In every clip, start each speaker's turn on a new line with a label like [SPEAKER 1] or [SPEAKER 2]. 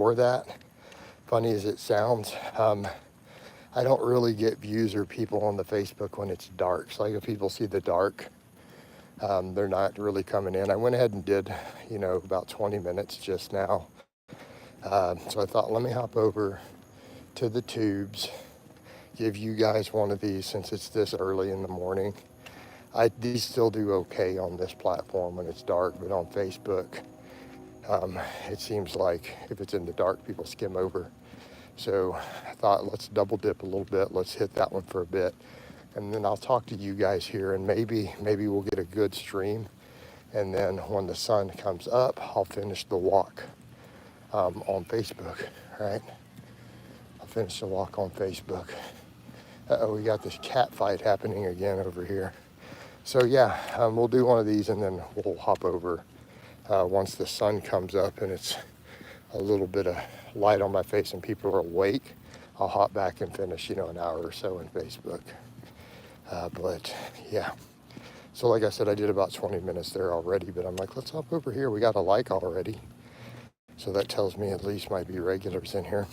[SPEAKER 1] for that. Funny as it sounds, I don't really get views or people on the Facebook when it's dark. So like if people see the dark, they're not really coming in. I went ahead and did, about 20 minutes just now. So I thought, let me hop over to the tubes, give you guys one of these since it's this early in the morning. These still do okay on this platform when it's dark, but on Facebook, it seems like if it's in the dark, people skim over. So I thought, let's double dip a little bit. Let's hit that one for a bit. And then I'll talk to you guys here, and maybe we'll get a good stream. And then when the sun comes up, I'll finish the walk on Facebook, right? I'll finish the walk on Facebook. Uh-oh, we got this cat fight happening again over here. So yeah, we'll do one of these and then we'll hop over once the sun comes up and it's a little bit of light on my face and people are awake. I'll hop back and finish, an hour or so in Facebook. But yeah, so like I said, I did about 20 minutes there already, but I'm like, let's hop over here. We got a like already. So that tells me at least might be regulars in here.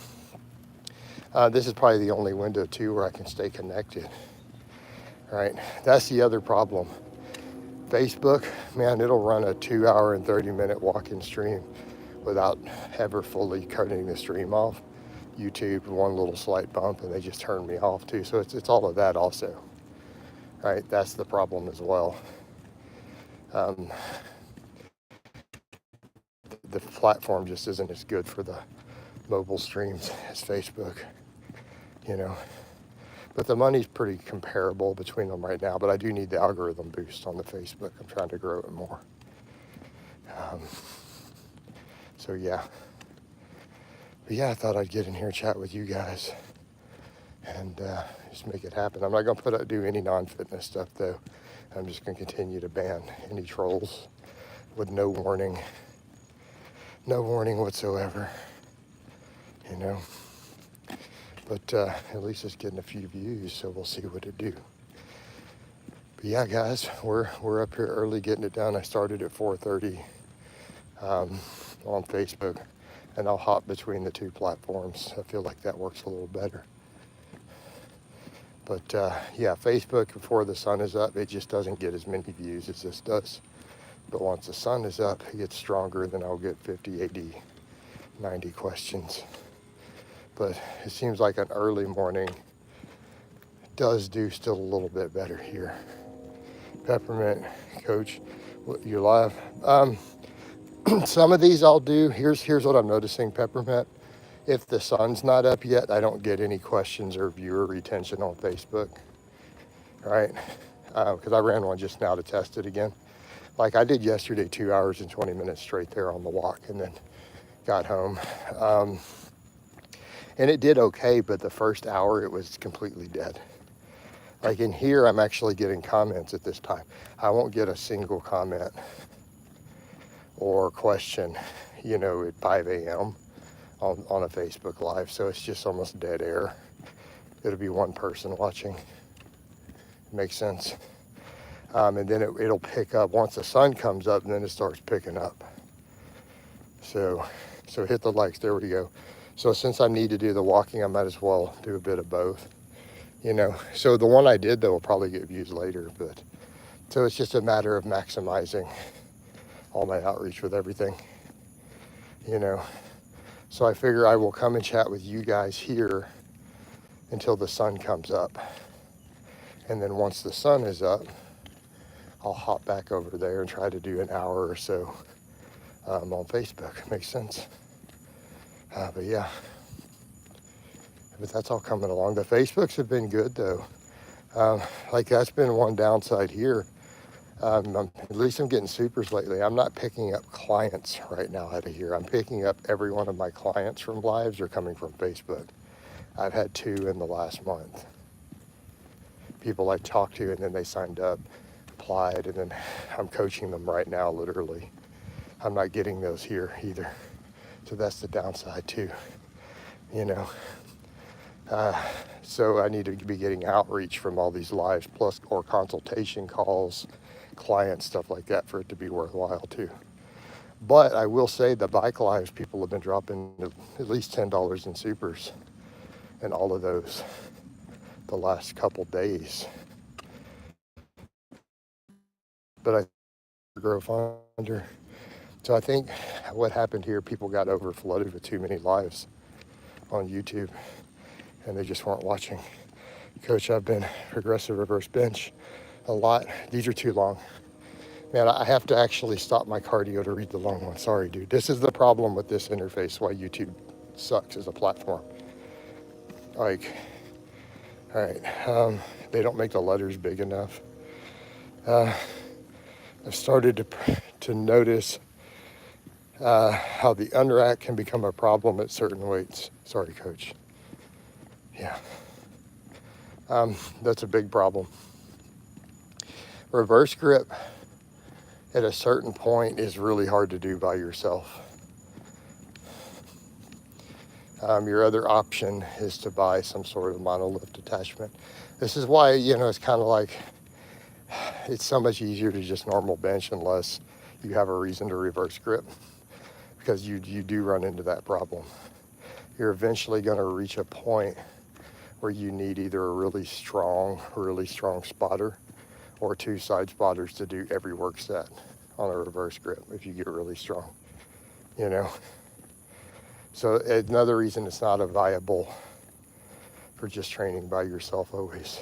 [SPEAKER 1] This is probably the only window too where I can stay connected. Right, that's the other problem. Facebook, man, it'll run a 2 hour and 30-minute walk-in stream without ever fully cutting the stream off. YouTube, one little slight bump, and they just turn me off too. So it's all of that also. Right, that's the problem as well. The platform just isn't as good for the mobile streams as Facebook, But the money's pretty comparable between them right now, but I do need the algorithm boost on the Facebook. I'm trying to grow it more. So yeah. But yeah, I thought I'd get in here and chat with you guys and just make it happen. I'm not going to do any non-fitness stuff though. I'm just going to continue to ban any trolls with no warning. No warning whatsoever, But at least it's getting a few views, so we'll see what it do. But yeah, guys, we're up here early getting it done. I started at 4:30 on Facebook, and I'll hop between the two platforms. I feel like that works a little better. But yeah, Facebook before the sun is up, it just doesn't get as many views as this does. But once the sun is up, it gets stronger, then I'll get 50, 80, 90 questions. But it seems like an early morning does do still a little bit better here. Peppermint, Coach, you live? Some of these I'll do. Here's what I'm noticing, Peppermint. If the sun's not up yet, I don't get any questions or viewer retention on Facebook, right? Because I ran one just now to test it again. Like I did yesterday, 2 hours and 20 minutes straight there on the walk, and then got home. And it did okay, but the first hour it was completely dead. Like in here, I'm actually getting comments at this time. I won't get a single comment or question, at 5 a.m. on a Facebook Live. So it's just almost dead air. It'll be one person watching. Makes sense. And then it'll pick up once the sun comes up, and then it starts picking up. So hit the likes. There we go. So since I need to do the walking, I might as well do a bit of both. So the one I did though will probably get views later, but so it's just a matter of maximizing all my outreach with everything. So I figure I will come and chat with you guys here until the sun comes up, and then once the sun is up, I'll hop back over there and try to do an hour or so on Facebook. Makes sense. But yeah, but that's all coming along. The Facebooks have been good though. Like that's been one downside here. At least I'm getting supers lately. I'm not picking up clients right now out of here. I'm picking up every one of my clients from lives are coming from Facebook. I've had 2 in the last month. People I talked to and then they signed up, applied, and then I'm coaching them right now, literally. I'm not getting those here either. So that's the downside too, So I need to be getting outreach from all these lives plus or consultation calls, clients, stuff like that for it to be worthwhile too. But I will say the bike lives, people have been dropping at least $10 in supers and all of those the last couple days. But I growth under. So I think what happened here, people got over flooded with too many lives on YouTube and they just weren't watching. Coach, I've been progressive reverse bench a lot. These are too long. Man, I have to actually stop my cardio to read the long one. Sorry, dude. This is the problem with this interface, why YouTube sucks as a platform. Like, all right, they don't make the letters big enough. I've started to notice how the unrack can become a problem at certain weights. Sorry, Coach. Yeah, that's a big problem. Reverse grip at a certain point is really hard to do by yourself. Your other option is to buy some sort of monolift attachment. This is why, it's kind of like, it's so much easier to just normal bench unless you have a reason to reverse grip, because you do run into that problem. You're eventually going to reach a point where you need either a really strong spotter or 2 side spotters to do every work set on a reverse grip if you get really strong, So another reason it's not a viable for just training by yourself always.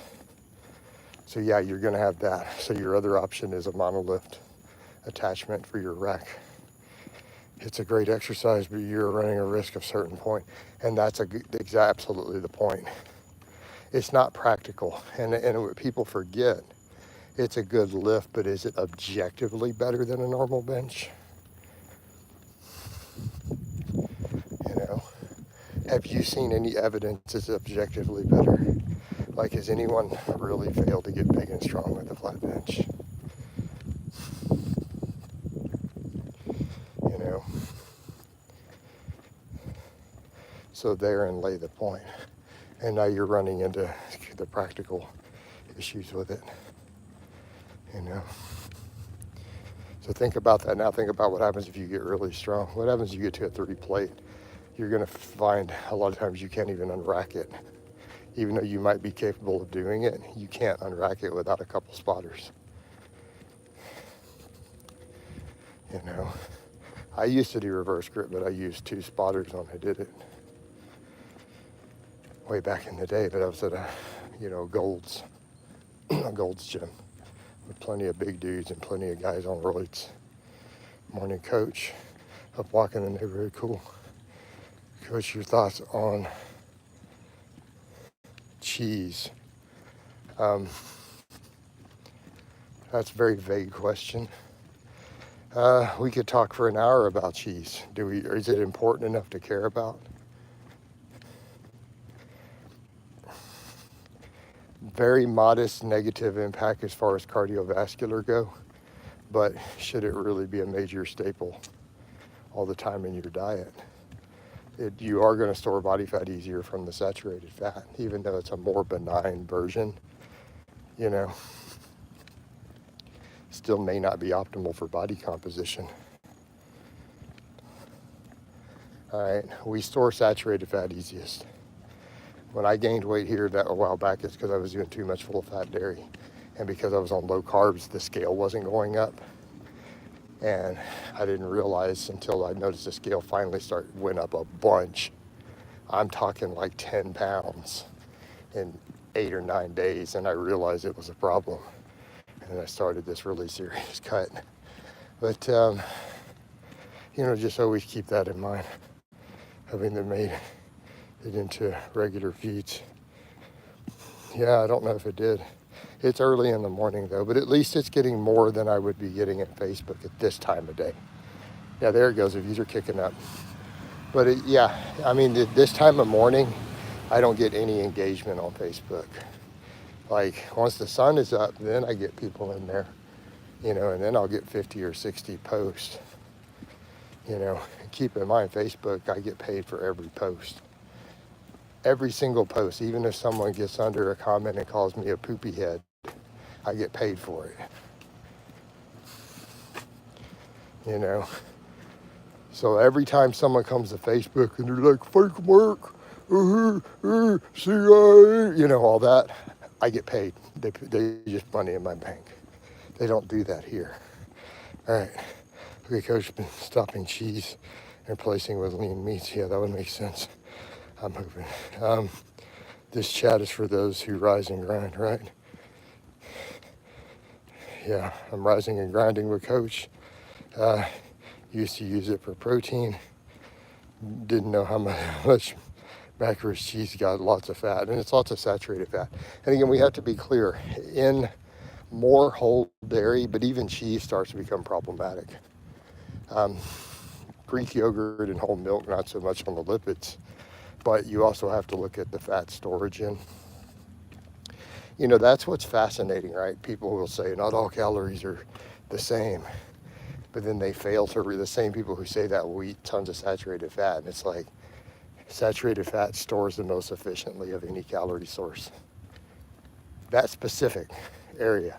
[SPEAKER 1] So yeah, you're gonna have that. So your other option is a monolift attachment for your rack. It's a great exercise, but you're running a risk of a certain point. And that's absolutely the point. It's not practical. And what people forget, it's a good lift, but is it objectively better than a normal bench? Have you seen any evidence it's objectively better? Like, has anyone really failed to get big and strong with a flat bench? So therein lay the point. And now you're running into the practical issues with it, So think about that. Now think about what happens if you get really strong. What happens if you get to a 3 plate? You're going to find a lot of times you can't even unrack it. Even though you might be capable of doing it, you can't unrack it without a couple spotters. I used to do reverse grip, but I used 2 spotters when I did it. Way back in the day, but I was at a Gold's gym with plenty of big dudes and plenty of guys on roids. Morning, Coach. Up walking the neighborhood, cool. Coach, your thoughts on cheese? That's a very vague question. We could talk for an hour about cheese. Is it important enough to care about? Very modest negative impact as far as cardiovascular go, but should it really be a major staple all the time in your diet? You are going to store body fat easier from the saturated fat, even though it's a more benign version, still may not be optimal for body composition. All right, we store saturated fat easiest. When I gained weight here a while back, it's because I was doing too much full fat dairy. And because I was on low carbs, the scale wasn't going up. And I didn't realize until I noticed the scale finally went up a bunch. I'm talking like 10 pounds in 8 or 9 days. And I realized it was a problem. And I started this really serious cut. But, just always keep that in mind. Having them made it into regular feeds. Yeah, I don't know if it did. It's early in the morning though, but at least it's getting more than I would be getting at Facebook at this time of day. Yeah, there it goes. The views are kicking up. But this time of morning, I don't get any engagement on Facebook. Like once the sun is up, then I get people in there, and then I'll get 50 or 60 posts. Keep in mind, Facebook, I get paid for every post. Every single post, even if someone gets under a comment and calls me a poopy head, I get paid for it. So every time someone comes to Facebook and they're like, fake Mark, CIA, you know, all that, I get paid. They just money in my bank. They don't do that here. All right. Okay, coach, been stopping cheese and replacing with lean meats. Yeah, that would make sense. I'm hoping. This chat is for those who rise and grind, right? Yeah, I'm rising and grinding with coach. Used to use it for protein. Didn't know how much macaroni cheese got lots of fat, and it's lots of saturated fat. And again, we have to be clear, in more whole dairy, but even cheese starts to become problematic. Greek yogurt and whole milk, not so much on the lipids, but you also have to look at the fat storage in. You know, that's what's fascinating, right? People will say not all calories are the same, but then they fail to read. The same people who say that will eat tons of saturated fat, and it's like saturated fat stores the most efficiently of any calorie source. That specific area,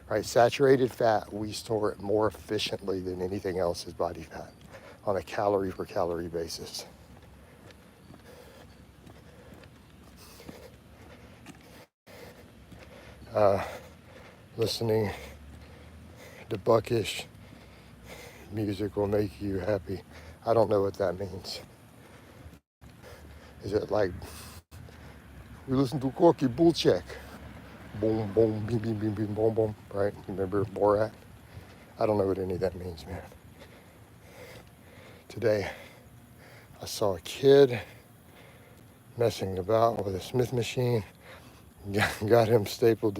[SPEAKER 1] right? Saturated fat, we store it more efficiently than anything else is body fat on a calorie per calorie basis. Listening to buckish music will make you happy. I don't know what that means. Is it like we listen to Corky Bullcheck? Boom, boom, beam, beam, beam, beam, boom, boom, right? Remember Borat? I don't know what any of that means, man. Today, I saw a kid messing about with a Smith machine. Got him stapled.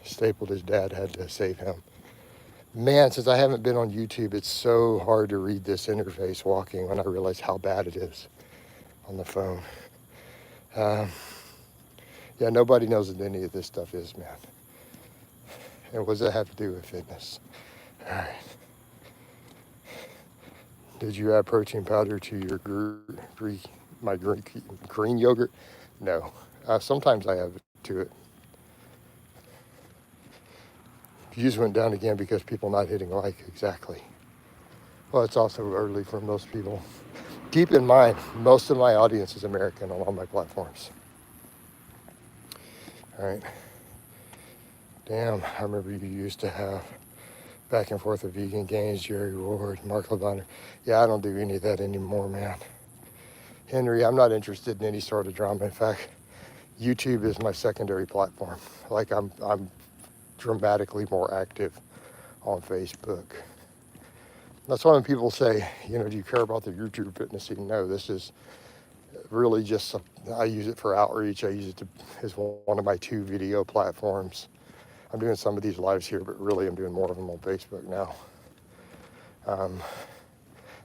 [SPEAKER 1] His dad had to save him. Man, since I haven't been on YouTube, it's so hard to read this interface walking when I realize how bad it is on the phone. Yeah, nobody knows what any of this stuff is, man. And what does that have to do with fitness? All right. Did you add protein powder to your green yogurt? No. Sometimes I add it to it. Views went down again because people not hitting like. Exactly. Well, it's also early for most people. Keep in mind, most of my audience is American on all my platforms. All right. Damn, I remember you used to have back and forth of Vegan Gains, Jerry Ward, Mark LeBonner. Yeah, I don't do any of that anymore, man. Henry, I'm not interested in any sort of drama. In fact, YouTube is my secondary platform. Like I'm dramatically more active on Facebook. That's why when people say, you know, do you care about the YouTube fitness scene? No, this is really just, I use it for outreach. I use it as one of my 2 video platforms. I'm doing some of these lives here, but really I'm doing more of them on Facebook now.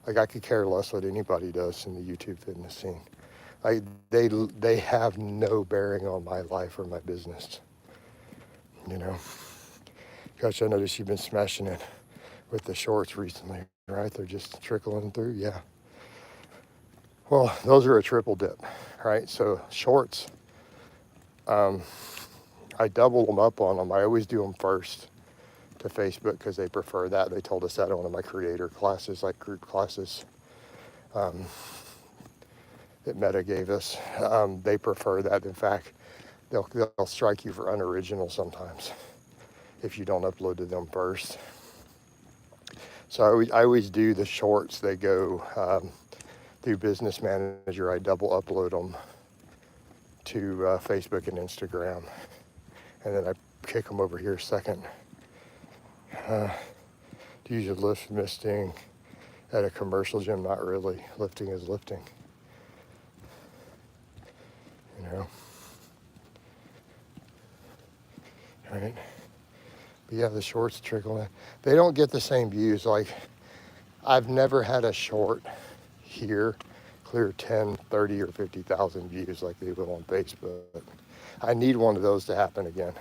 [SPEAKER 1] Like I could care less what anybody does in the YouTube fitness scene. They have no bearing on my life or my business. You know, Coach, I noticed you've been smashing it with the shorts recently, right? They're just trickling through. Yeah. Well, those are a triple dip, right? So shorts, I double them up on them. I always do them first to Facebook because they prefer that. They told us that on one of my creator classes, like group classes that Meta gave us. They prefer that. In fact, they'll strike you for unoriginal sometimes if you don't upload to them first. So I always do the shorts. They go through Business Manager. I double upload them to Facebook and Instagram. And then I kick them over here second. Do you use lift misting at a commercial gym? Not really. Lifting is lifting. You know? All right. But yeah, the shorts trickle in. They don't get the same views. Like, I've never had a short here clear 10, 30, or 50,000 views like they will on Facebook. I need one of those to happen again.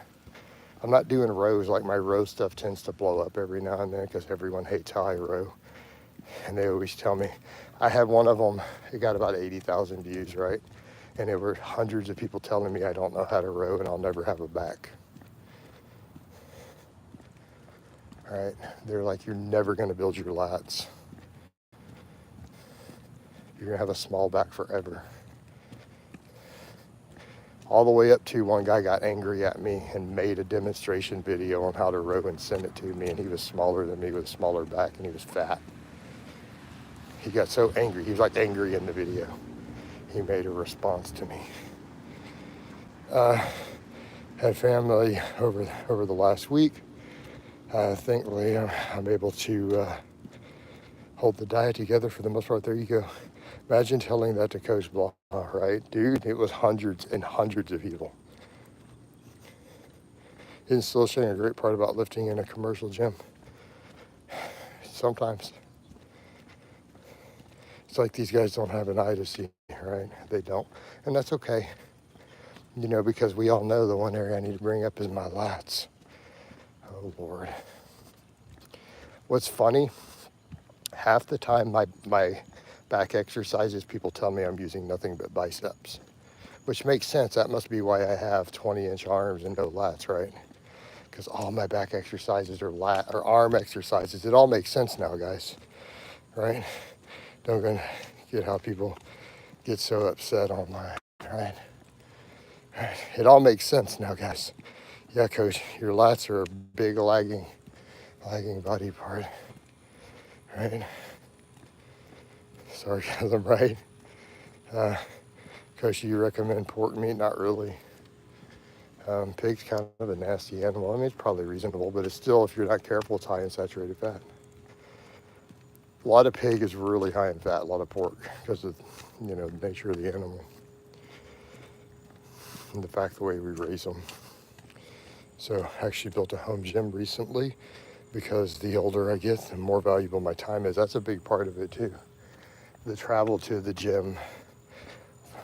[SPEAKER 1] I'm not doing rows. Like my row stuff tends to blow up every now and then because everyone hates how I row. And they always tell me, I had one of them, it got about 80,000 views, right? And there were hundreds of people telling me I don't know how to row and I'll never have a back. All right, they're like, you're never gonna build your lats. you're gonna have a small back forever. All the way up to one guy got angry at me and made a demonstration video on how to row and sent it to me, and he was smaller than me with a smaller back, and he was fat. He got so angry. He was like angry in the video. He made a response to me. Had family over the last week. Thankfully, I'm able to hold the diet together for the most part. There you go. Imagine telling that to Coach Blaha, right? Dude, it was hundreds and hundreds of people. He's still showing a great part about lifting in a commercial gym. Sometimes. It's like these guys don't have an eye to see, right? They don't. And that's okay. You know, because we all know the one area I need to bring up is my lats. Oh, Lord. What's funny, half the time my back exercises, people tell me I'm using nothing but biceps, which makes sense. That must be why I have 20-inch arms and no lats, right? Because all my back exercises are arm exercises. It all makes sense now, guys, right? Don't gonna get how people get so upset online, right? It all makes sense now, guys. Yeah, Coach, your lats are a big lagging body part, right? Sarcasm, right? Coach, you recommend pork meat? Not really. Pig's kind of a nasty animal. I mean, it's probably reasonable, but it's still, if you're not careful, it's high in saturated fat. A lot of pig is really high in fat, a lot of pork, because of, you know, the nature of the animal and the fact the way we raise them. So I actually built a home gym recently because the older I get, the more valuable my time is. That's a big part of it too. The travel to the gym,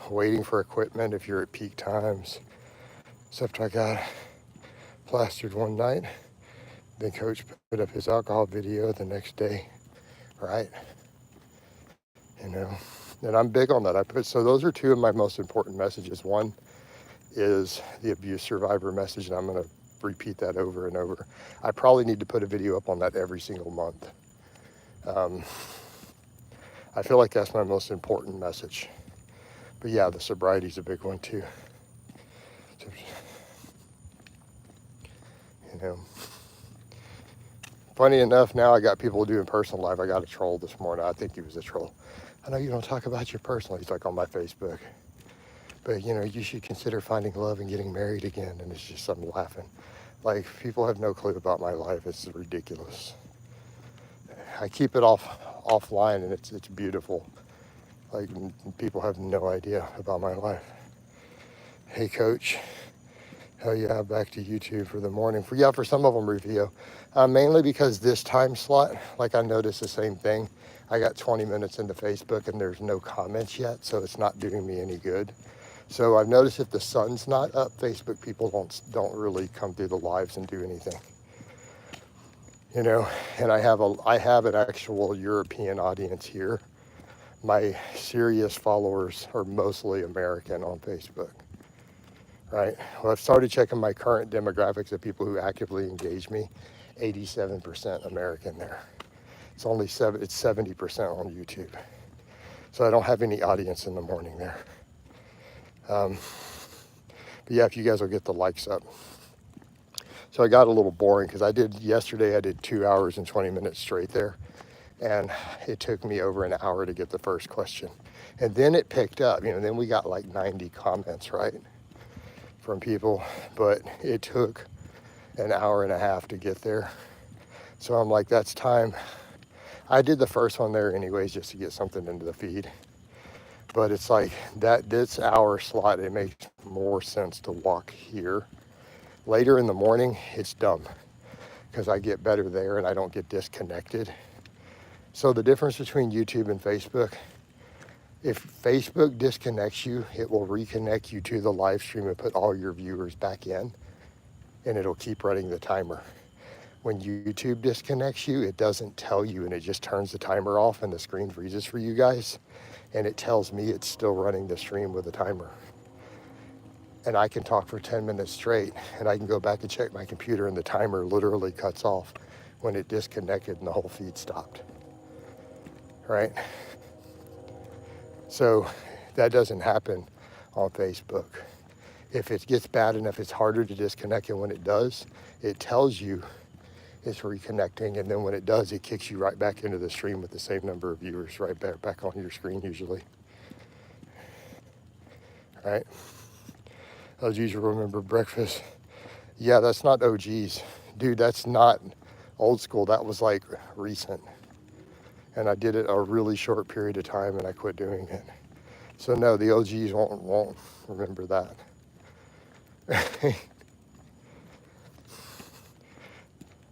[SPEAKER 1] waiting for equipment if you're at peak times. Except I got plastered one night. Then Coach put up his alcohol video the next day, right? You know, and I'm big on that. So those are two of my most important messages. One is the abuse survivor message, and I'm going to repeat that over and over. I probably need to put a video up on that every single month. I feel like that's my most important message. But yeah, the sobriety is a big one too. So, you know, funny enough, now I got people doing personal life. I got a troll this morning. I think he was a troll. I know you don't talk about your personal. He's like on my Facebook. But you know, you should consider finding love and getting married again. And it's just, I'm laughing. Like, people have no clue about my life. It's ridiculous. I keep it offline, and it's beautiful. Like, people have no idea about my life. Hey, Coach. Hell yeah, back to YouTube for the morning. For some of them review. Mainly because this time slot, like, I noticed the same thing. I got 20 minutes into Facebook and there's no comments yet, so it's not doing me any good. So I've noticed if the sun's not up, Facebook people don't really come through the lives and do anything. You know, and I have an actual European audience here. My serious followers are mostly American on Facebook. Right. Well, I've started checking my current demographics of people who actively engage me. 87% American there. It's 70% on YouTube. So I don't have any audience in the morning there. But yeah, if you guys will get the likes up. So I got a little boring because yesterday I did 2 hours and 20 minutes straight there. And it took me over an hour to get the first question. And then it picked up, you know, then we got like 90 comments, right? From people, but it took an hour and a half to get there. So I'm like, that's time. I did the first one there anyways, just to get something into the feed. But it's like this hour slot, it makes more sense to walk here. Later in the morning, it's dumb because I get better there and I don't get disconnected. So the difference between YouTube and Facebook, if Facebook disconnects you, it will reconnect you to the live stream and put all your viewers back in, and it'll keep running the timer. When YouTube disconnects you, it doesn't tell you, and it just turns the timer off and the screen freezes for you guys, and it tells me it's still running the stream with a timer. And I can talk for 10 minutes straight, and I can go back and check my computer, and the timer literally cuts off when it disconnected and the whole feed stopped, right? So that doesn't happen on Facebook. If it gets bad enough, it's harder to disconnect, and when it does, it tells you it's reconnecting, and then when it does, it kicks you right back into the stream with the same number of viewers right back on your screen usually. All right? OGs will remember breakfast. Yeah, that's not OGs. Dude, that's not old school. That was like recent. And I did it a really short period of time and I quit doing it. So no, the OGs won't remember that.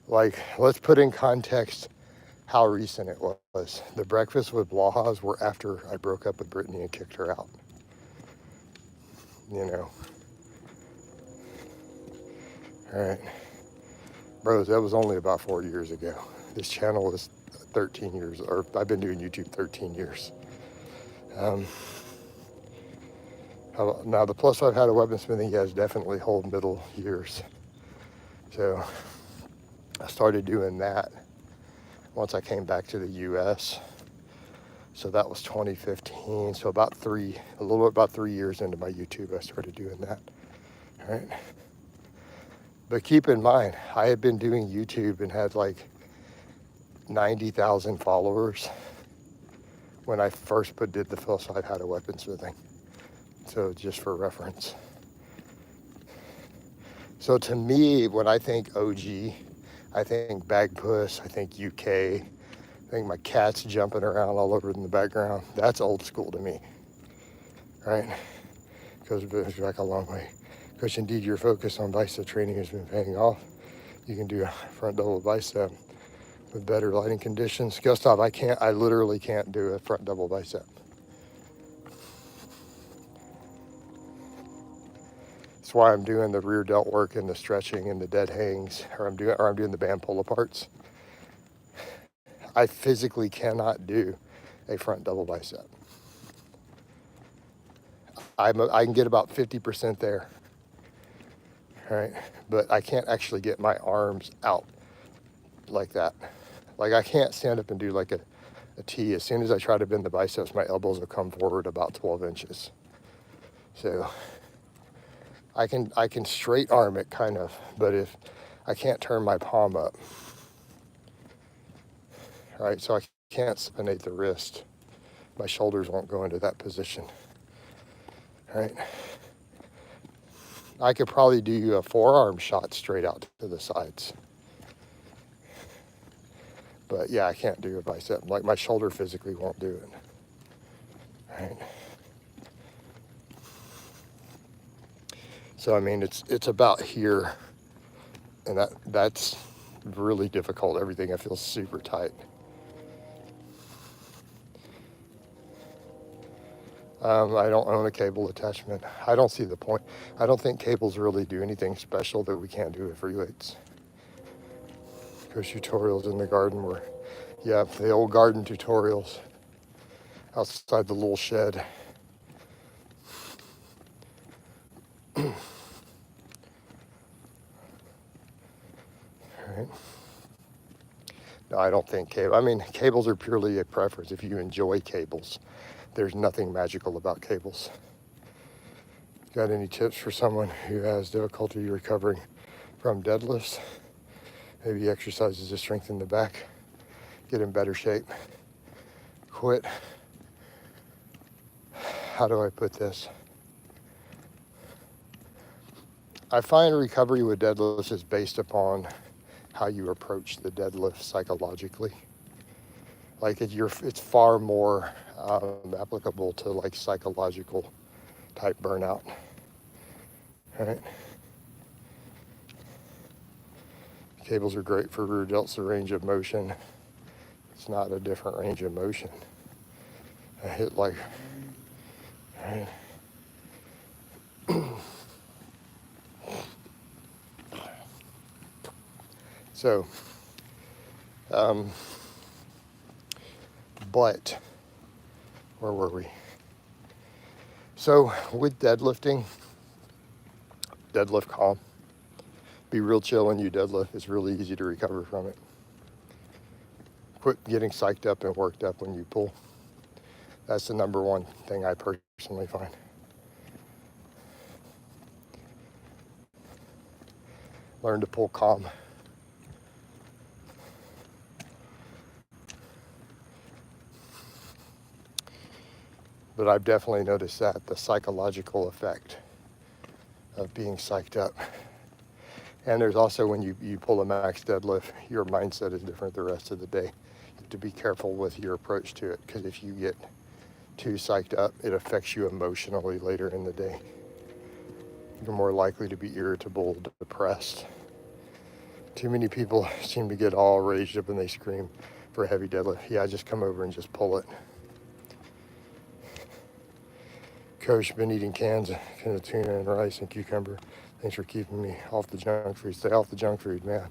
[SPEAKER 1] Like, let's put in context how recent it was. The breakfast with Blahas were after I broke up with Brittany and kicked her out. You know. All right. Bros, that was only about 4 years ago. This channel is 13 years, or I've been doing YouTube 13 years. Now the plus I've had of weaponsmithing has definitely hold middle years. So I started doing that once I came back to the US. So that was 2015. So about a little bit about 3 years into my YouTube, I started doing that. All right. But keep in mind, I had been doing YouTube and had like 90,000 followers when I first did the plus I've had of weaponsmithing. So just for reference. So to me, when I think OG, I think bag puss, I think UK, I think my cat's jumping around all over in the background. That's old school to me, right? Goes back a long way. Because indeed your focus on bicep training has been paying off. You can do a front double bicep with better lighting conditions. Gustav, I literally can't do a front double bicep. That's why I'm doing the rear delt work and the stretching and the dead hangs, or I'm doing the band pull aparts. I physically cannot do a front double bicep. I can get about 50% there, all right? But I can't actually get my arms out like that. Like I can't stand up and do like a T. As soon as I try to bend the biceps, my elbows will come forward about 12 inches. So I can straight arm it kind of, but if I can't turn my palm up, all right? So I can't supinate the wrist. My shoulders won't go into that position. All right. I could probably do a forearm shot straight out to the sides. But yeah, I can't do a bicep. Like my shoulder physically won't do it. All right. So I mean, it's about here, and that's really difficult. Everything I feel super tight. I don't own a cable attachment. I don't see the point. I don't think cables really do anything special that we can't do with free weights. There's tutorials in the garden where, yeah, the old garden tutorials outside the little shed. All right. No, I don't think cable. I mean, cables are purely a preference. If you enjoy cables, there's nothing magical about cables. Got any tips for someone who has difficulty recovering from deadlifts? Maybe exercises to strengthen the back, get in better shape, quit. How do I put this? I find recovery with deadlifts is based upon how you approach the deadlift psychologically. Like it's far more applicable to like psychological type burnout. All right. Cables are great for rear delts, the range of motion. It's not a different range of motion. I hit like, all right. So, but where were we? So with deadlifting, deadlift calm. Be real chill when you deadlift. It's really easy to recover from it. Quit getting psyched up and worked up when you pull. That's the number one thing I personally find. Learn to pull calm. But I've definitely noticed that, the psychological effect of being psyched up. And there's also when you pull a max deadlift, your mindset is different the rest of the day. You have to be careful with your approach to it, because if you get too psyched up, it affects you emotionally later in the day. You're more likely to be irritable, depressed. Too many people seem to get all raged up and they scream for a heavy deadlift. Yeah, just come over and just pull it. Coach, been eating cans of tuna and rice and cucumber. Thanks for keeping me off the junk food. Stay off the junk food, man.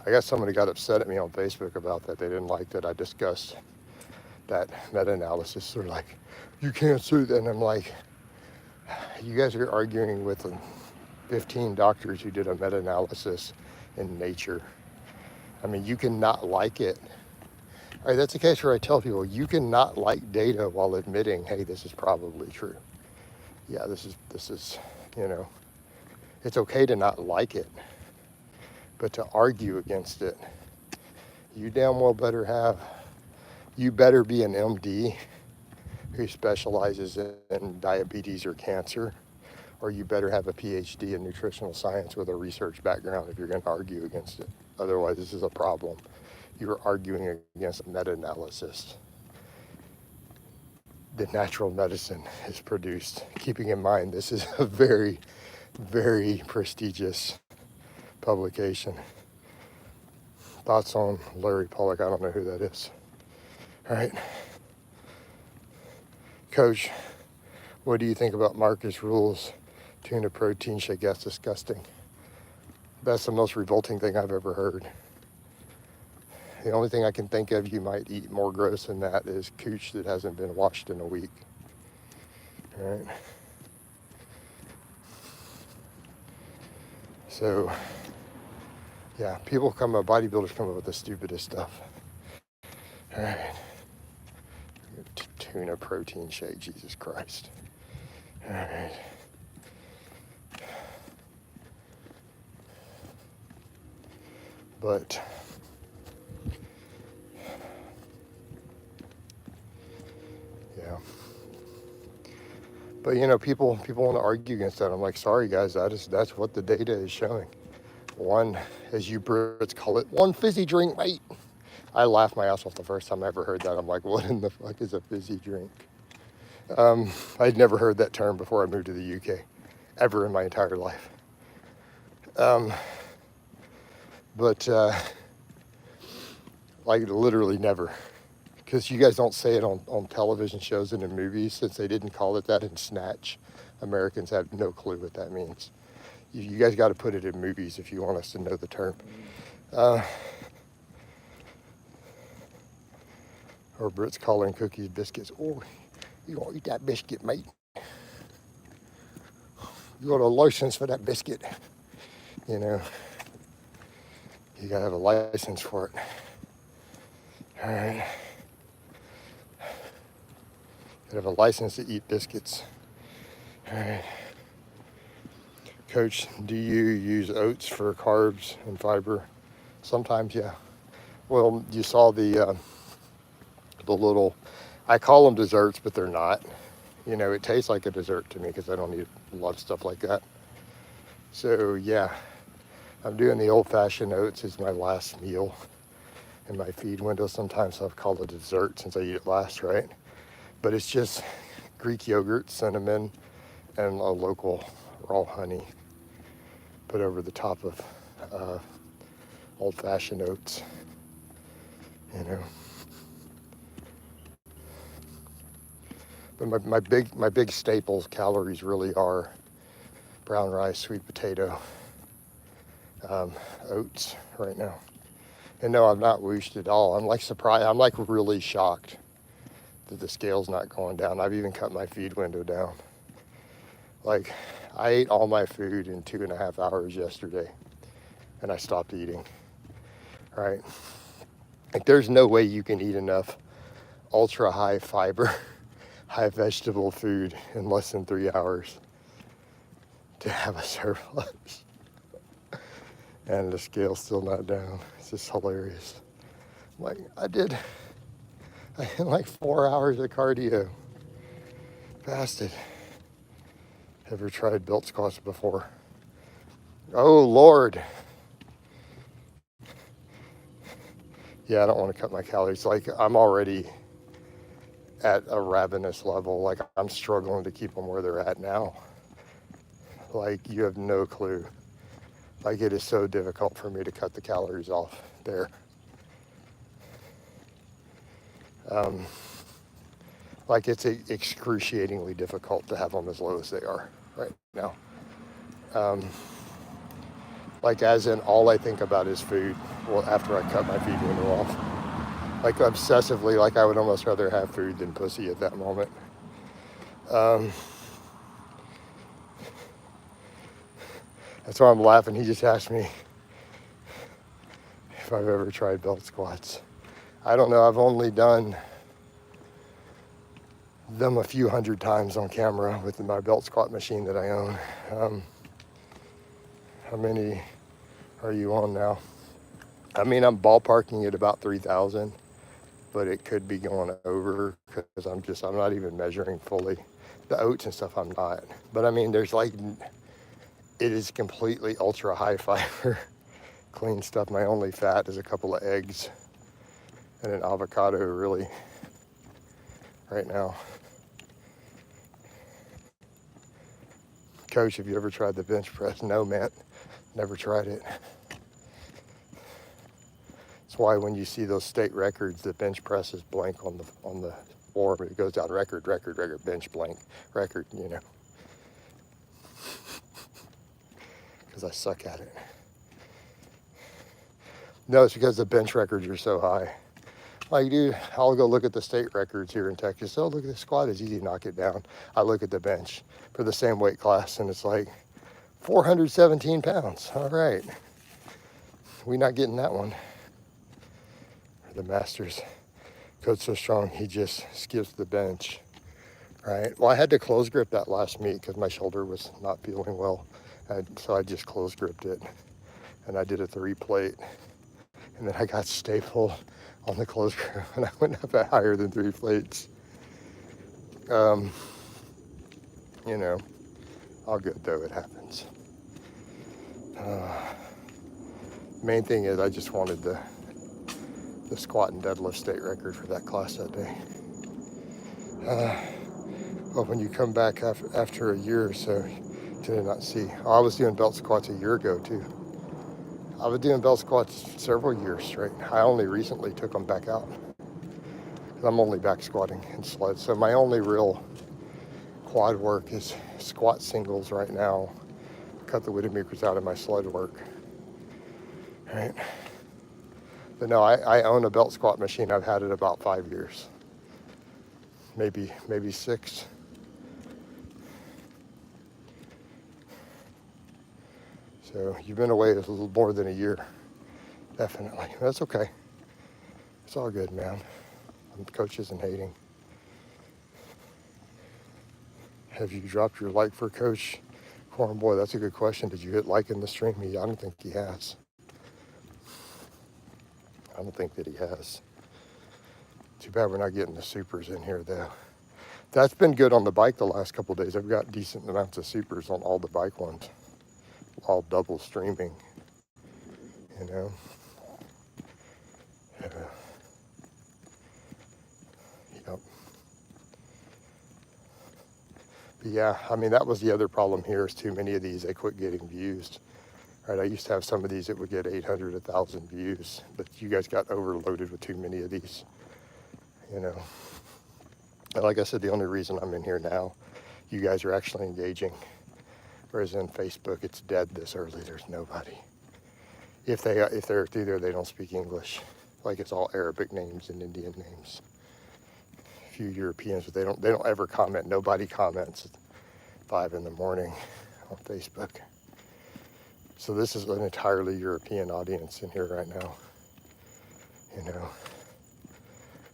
[SPEAKER 1] I guess somebody got upset at me on Facebook about that. They didn't like that I discussed that meta-analysis. They're like, you can't say that. And I'm like, you guys are arguing with 15 doctors who did a meta-analysis in Nature. I mean, you can not like it. All right, that's the case where I tell people, you can not like data while admitting, hey, this is probably true. Yeah, this is, you know, it's okay to not like it, but to argue against it, you damn well you better be an MD who specializes in diabetes or cancer, or you better have a PhD in nutritional science with a research background if you're going to argue against it. Otherwise, this is a problem. You're arguing against a meta-analysis that natural medicine has produced. Keeping in mind, this is a very, very prestigious publication. Thoughts on Larry Pollock? I don't know who that is. All right. Coach, what do you think about Marcus Rule's tuna protein shake? That's disgusting. That's the most revolting thing I've ever heard. The only thing I can think of you might eat more gross than that is cooch that hasn't been washed in a week. All right. So, yeah, bodybuilders come up with the stupidest stuff. All right. Tuna protein shake, Jesus Christ. All right. But yeah. But you know, people want to argue against that. I'm like, sorry guys, that's what the data is showing. One, as you Brits call it, one fizzy drink, mate. I laughed my ass off the first time I ever heard that. I'm like, what in the fuck is a fizzy drink? I'd never heard that term before I moved to the UK, ever in my entire life. But like literally never. Because you guys don't say it on television shows and in movies, since they didn't call it that in Snatch. Americans have no clue what that means. You guys got to put it in movies if you want us to know the term. Or Brits calling cookies biscuits. Oh, you gonna eat that biscuit, mate? You got a license for that biscuit? You know, you gotta have a license for it. All right. You have a license to eat biscuits. All right. Coach, do you use oats for carbs and fiber? Sometimes, yeah. Well, you saw the little, I call them desserts, but they're not. You know, it tastes like a dessert to me because I don't eat a lot of stuff like that. So yeah, I'm doing the old-fashioned oats as my last meal in my feed window. Sometimes I'll call it a dessert since I eat it last, right? But it's just Greek yogurt, cinnamon, and a local raw honey put over the top of old-fashioned oats, you know. But my big staples calories really are brown rice, sweet potato, oats right now. And no, I'm not whooshed at all. I'm like surprised. I'm like really shocked that the scale's not going down. I've even cut my feed window down. Like, I ate all my food in 2.5 hours yesterday, and I stopped eating. All right. Like there's no way you can eat enough ultra high fiber, high vegetable food in less than 3 hours to have a surplus. And the scale's still not down. It's just hilarious. Like I did like 4 hours of cardio. Fasted. Ever tried belt squats before? Oh Lord. Yeah, I don't want to cut my calories. Like I'm already at a ravenous level. Like I'm struggling to keep them where they're at now. Like you have no clue. Like it is so difficult for me to cut the calories off there. Like it's excruciatingly difficult to have them as low as they are right now. Like as in all I think about is food. Well, after I cut my feed window off. Like obsessively, like I would almost rather have food than pussy at that moment. That's why I'm laughing. He just asked me if I've ever tried belt squats. I don't know. I've only done them a few hundred times on camera with my belt squat machine that I own. How many are you on now? I mean, I'm ballparking at about 3,000, but it could be going over because I'm not even measuring fully. The oats and stuff I'm not. But I mean, there's like, it is completely ultra high fiber, clean stuff. My only fat is a couple of eggs and an avocado really right now. Coach, have you ever tried the bench press? No, man, never tried it. That's why when you see those state records, the bench press is blank on the floor, but it goes down record, bench blank, record, you know. Because I suck at it. No, it's because the bench records are so high. Like, dude, I'll go look at the state records here in Texas. Oh, look at the squat, it's easy to knock it down. I look at the bench for the same weight class, and it's like 417 pounds. All right. We're not getting that one. The Masters. Coach so strong, he just skips the bench. Right. Well, I had to close grip that last meet because my shoulder was not feeling well. So I just close gripped it. And I did a 3 plate. And then I got stapled on the close grip. And I went up higher than 3 plates. You know, all good though, it happens. Main thing is I just wanted the squat and deadlift state record for that class that day. Well, when you come back after a year or so, did not see. Oh, I was doing belt squats a year ago too. I was doing belt squats several years straight. I only recently took them back out. I'm only back squatting in sled. So my only real quad work is squat singles right now. Cut the Widowmakers out of my sled work. Right. But no, I own a belt squat machine. I've had it about 5 years. Maybe 6. So you've been away a little more than a year. Definitely. That's okay. It's all good, man. Coach isn't hating. Have you dropped your like for Coach Corn? Boy, that's a good question. Did you hit like in the stream? I don't think he has. I don't think that he has. Too bad we're not getting the supers in here, though. That's been good on the bike the last couple of days. I've got decent amounts of supers on all the bike ones. All double streaming, you know. Yep. But yeah, I mean, that was the other problem here is too many of these, they quit getting views. Right, I used to have some of these that would get 800, 1,000 views, but you guys got overloaded with too many of these, you know. And like I said, the only reason I'm in here now, you guys are actually engaging. Whereas in Facebook, it's dead this early. There's nobody. If they're through there, they don't speak English. Like it's all Arabic names and Indian names. A few Europeans, but they don't ever comment. Nobody comments at 5 in the morning on Facebook. So this is an entirely European audience in here right now. you know.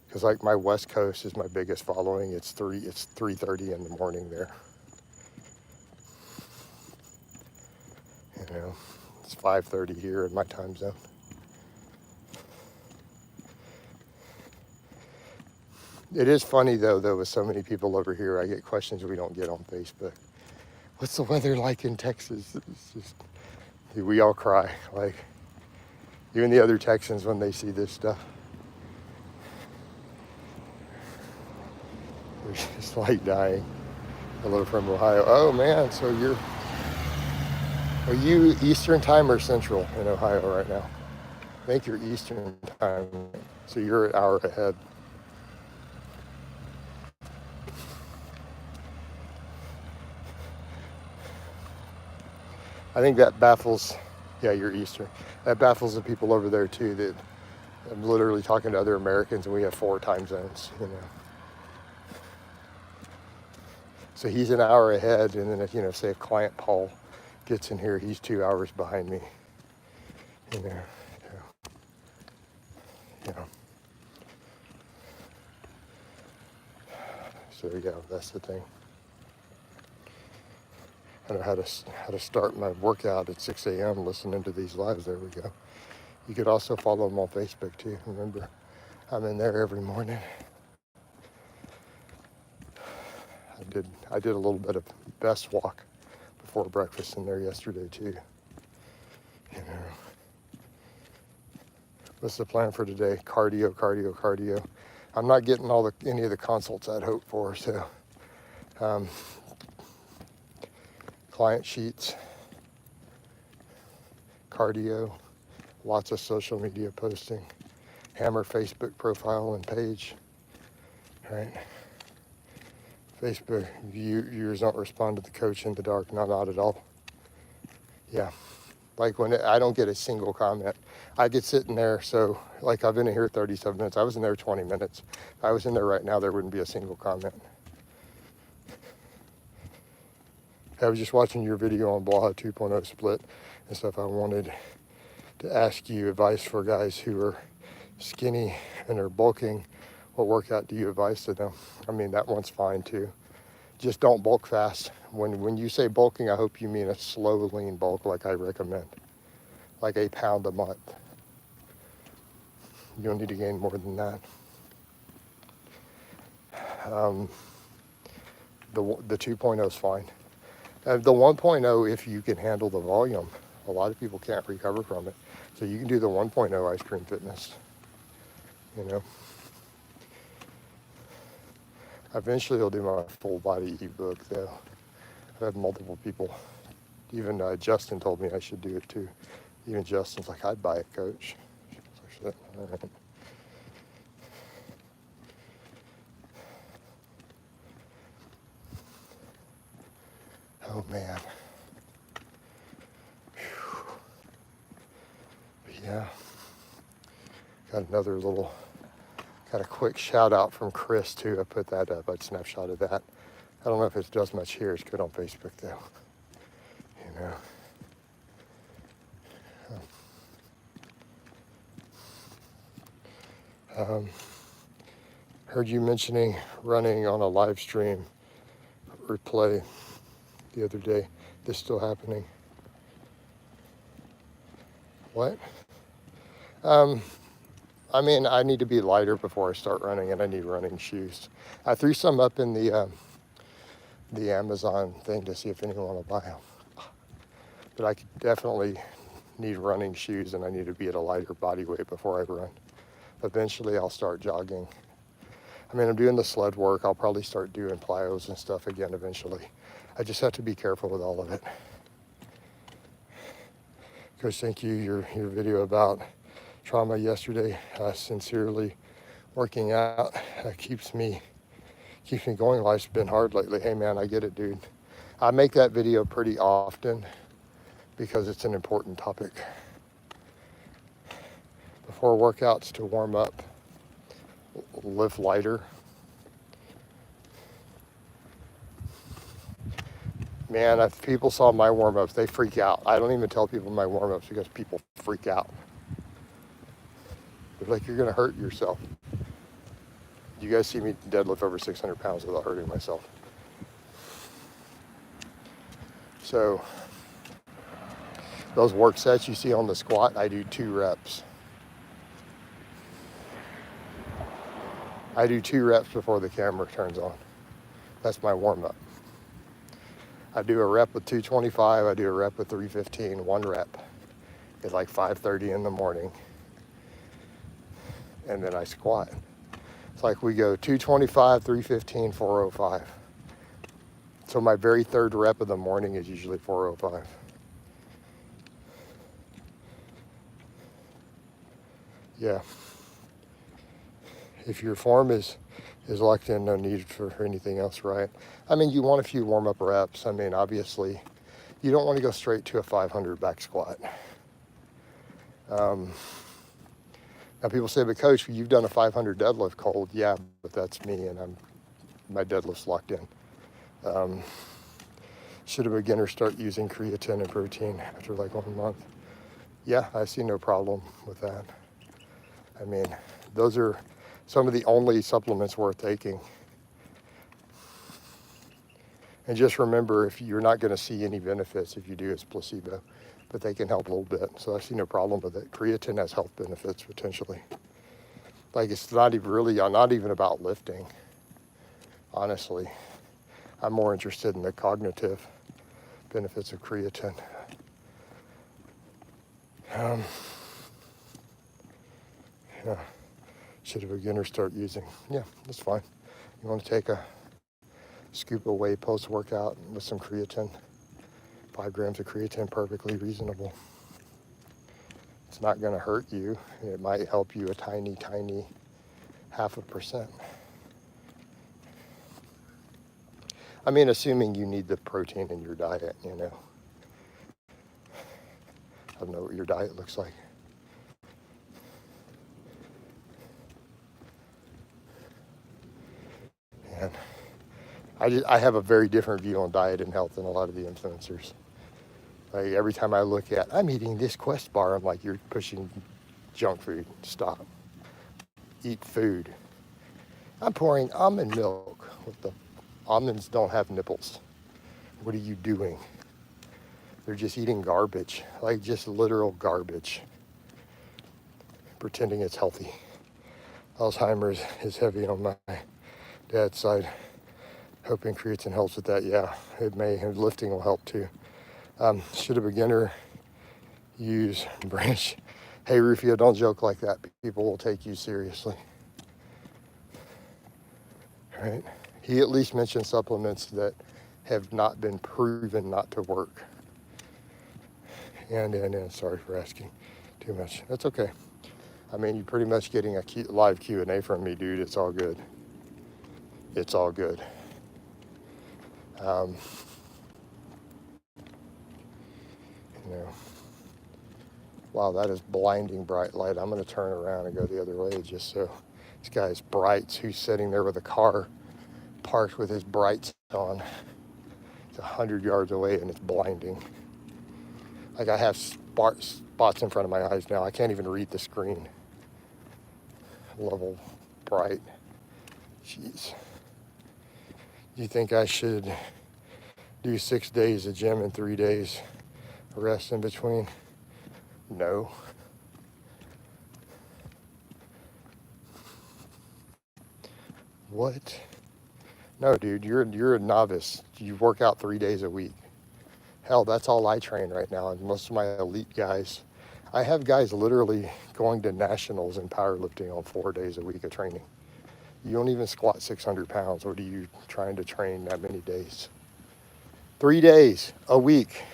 [SPEAKER 1] Because like my West Coast is my biggest following. It's 3:30 in the morning there. You know, it's 5:30 here in my time zone. It is funny though, with so many people over here, I get questions we don't get on Facebook. What's the weather like in Texas? It's just, we all cry. Like, even the other Texans when they see this stuff, they're just like dying. Hello from Ohio. Oh man, so are you Eastern time or Central in Ohio right now? I think you're Eastern time, so you're an hour ahead. I think that baffles, yeah, you're Eastern. That baffles the people over there too, that I'm literally talking to other Americans and we have 4 time zones, you know. So he's an hour ahead, and then if, you know, say if client Paul gets in here, he's 2 hours behind me, you know. So yeah, that's the thing. I know how to start my workout at 6 a.m. listening to these lives. There we go. You could also follow them on Facebook too. Remember, I'm in there every morning. I did a little bit of best walk before breakfast in there yesterday too. You know, what's the plan for today? Cardio, cardio, cardio. I'm not getting any of the consults I'd hoped for, so client sheets, cardio, lots of social media posting, hammer Facebook profile and page, right? Facebook viewers don't respond to the coach in the dark. No, not at all. Yeah, like when I don't get a single comment. I get sitting there, so like I've been in here 37 minutes. I was in there 20 minutes. If I was in there right now, there wouldn't be a single comment. I was just watching your video on Blaha 2.0 split and stuff. I wanted to ask you advice for guys who are skinny and are bulking. What workout do you advise to them? I mean, that one's fine too. Just don't bulk fast. When you say bulking, I hope you mean a slow lean bulk like I recommend, like a pound a month. You don't need to gain more than that. The 2.0 is fine. The 1.0, if you can handle the volume, a lot of people can't recover from it. So you can do the 1.0 ice cream fitness, you know. Eventually I'll do my full body ebook though. I've had multiple people, even Justin told me I should do it too. Even Justin's like, I'd buy it, coach. All right. Oh man. Whew. Yeah. Got a quick shout out from Chris too. I put that up. I snapshot of that. I don't know if it does much here. It's good on Facebook though. You know. Heard you mentioning running on a live stream replay the other day. This still happening? What? I mean, I need to be lighter before I start running, and I need running shoes. I threw some up in the Amazon thing to see if anyone will buy them. But I could definitely need running shoes, and I need to be at a lighter body weight before I run. Eventually, I'll start jogging. I mean, I'm doing the sled work. I'll probably start doing plyos and stuff again eventually. I just have to be careful with all of it. Coach, thank you. Your video about trauma yesterday, sincerely working out keeps me going. Life's been hard lately. Hey man, I get it, dude. I make that video pretty often because it's an important topic. Before workouts, to warm up, lift lighter. Man, if people saw my warm-ups, they freak out. I don't even tell people my warm-ups because people freak out. They're like, you're gonna hurt yourself. You guys see me deadlift over 600 pounds without hurting myself. So those work sets you see on the squat, I do 2 reps. I do 2 reps before the camera turns on. That's my warm-up. I do a rep with 225, I do a rep with 315, 1 rep at like 5:30 in the morning. And then I squat. It's like we go 225, 315, 405. So my very 3rd rep of the morning is usually 405. Yeah. If your form is locked in, no need for anything else, right? I mean, you want a few warm-up reps. I mean, obviously, you don't want to go straight to a 500 back squat. Now people say, but coach, you've done a 500 deadlift cold. Yeah, but that's me, and my deadlift's locked in. Should a beginner start using creatine and protein after like 1 month? Yeah, I see no problem with that. I mean, those are some of the only supplements worth taking. And just remember, if you're not going to see any benefits if you do, it's placebo, but they can help a little bit. So I see no problem with it. Creatine has health benefits potentially. Like, it's not even about lifting, honestly. I'm more interested in the cognitive benefits of creatine. Yeah. Should a beginner start using? Yeah, that's fine. You want to take a scoop of whey post-workout with some creatine. 5 grams of creatine, perfectly reasonable. It's not going to hurt you. It might help you a tiny, tiny 0.5%. I mean, assuming you need the protein in your diet, you know. I don't know what your diet looks like. And I have a very different view on diet and health than a lot of the influencers. Like, every time I look at, I'm eating this Quest bar, I'm like, you're pushing junk food. Stop. Eat food. I'm pouring almond milk. What the? Almonds don't have nipples. What are you doing? They're just eating garbage, like just literal garbage, pretending it's healthy. Alzheimer's is heavy on my dad's side. Hoping creatine helps with that. Yeah, it may. And lifting will help too. Should a beginner use branch? Hey, Rufio, don't joke like that. People will take you seriously. Right? He at least mentioned supplements that have not been proven not to work. And sorry for asking too much. That's okay. I mean, you're pretty much getting a live Q&A from me, dude. It's all good. It's all good. You know, wow, that is blinding bright light. I'm going to turn around and go the other way just so this guy's brights, who's sitting there with a car parked with his brights on. It's 100 yards away and it's blinding. Like, I have spots in front of my eyes now. I can't even read the screen. Level bright. Jeez. Do you think I should do 6 days of gym and 3 days rest in between? No. What? No, dude, you're a novice. You work out 3 days a week. Hell, that's all I train right now. And most of my elite guys, I have guys literally going to nationals in powerlifting on 4 days a week of training. You don't even squat 600 pounds. What are you trying to train that many days? 3 days a week.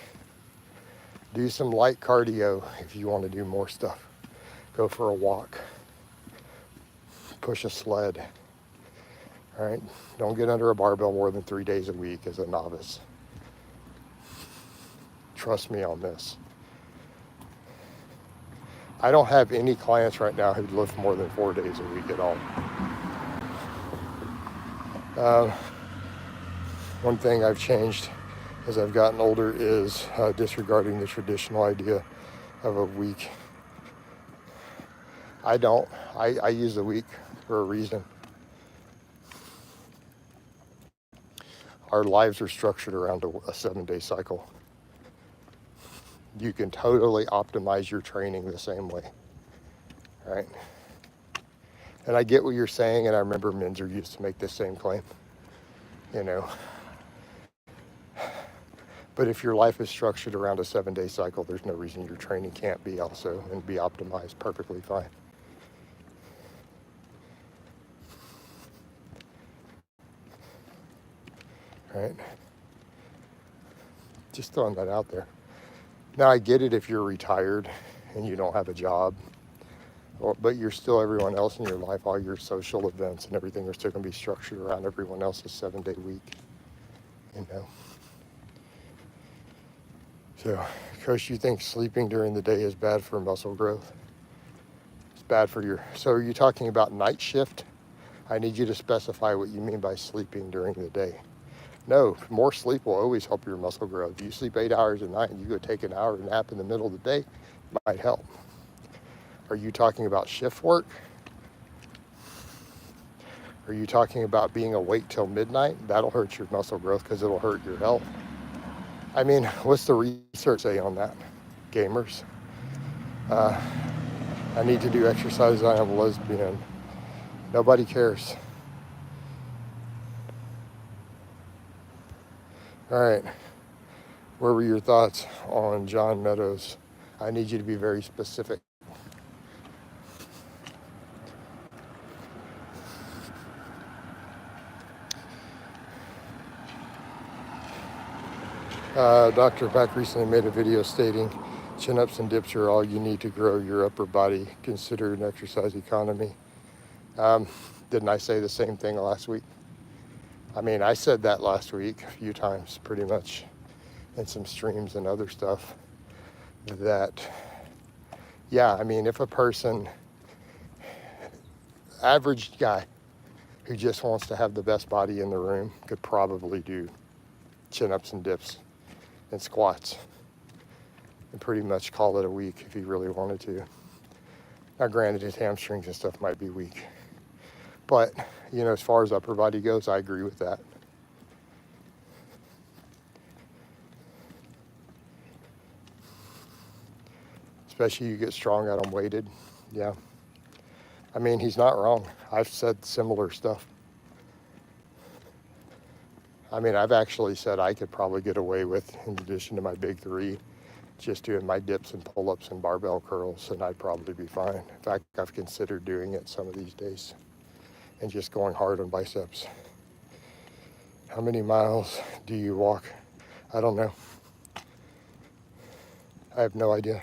[SPEAKER 1] Do some light cardio if you want to do more stuff. Go for a walk. Push a sled. All right? Don't get under a barbell more than 3 days a week as a novice. Trust me on this. I don't have any clients right now who lift more than 4 days a week at all. One thing I've changed as I've gotten older is disregarding the traditional idea of a week. I don't. I use the week for a reason. Our lives are structured around a 7-day cycle. You can totally optimize your training the same way, right? And I get what you're saying, and I remember Minzer used to make this same claim, you know. But if your life is structured around a 7-day cycle, there's no reason your training can't be also and be optimized perfectly fine. Right? Just throwing that out there. Now, I get it if you're retired and you don't have a job, but you're still everyone else in your life. All your social events and everything are still going to be structured around everyone else's 7-day week, you know. So, Coach, you think sleeping during the day is bad for muscle growth? It's bad for your... So are you talking about night shift? I need you to specify what you mean by sleeping during the day. No, more sleep will always help your muscle growth. If you sleep 8 hours a night and you go take an hour nap in the middle of the day, it might help. Are you talking about shift work? Are you talking about being awake till midnight? That'll hurt your muscle growth because it'll hurt your health. I mean, what's the research say on that? Gamers. I need to do exercise. I am a lesbian. Nobody cares. All right. Where were your thoughts on John Meadows? I need you to be very specific. Dr. Beck recently made a video stating chin-ups and dips are all you need to grow your upper body. Consider an exercise economy. Didn't I say the same thing last week? I mean, I said that last week a few times, pretty much, in some streams and other stuff, that, yeah, I mean, if a person, average guy who just wants to have the best body in the room could probably do chin-ups and dips and squats and pretty much call it a week if he really wanted to. Now, granted, his hamstrings and stuff might be weak. But, you know, as far as upper body goes, I agree with that. Especially you get strong at them weighted. Yeah. I mean, he's not wrong. I've said similar stuff. I mean, I've actually said I could probably get away with, in addition to my big three, just doing my dips and pull-ups and barbell curls, and I'd probably be fine. In fact, I've considered doing it some of these days and just going hard on biceps. How many miles do you walk? I don't know. I have no idea.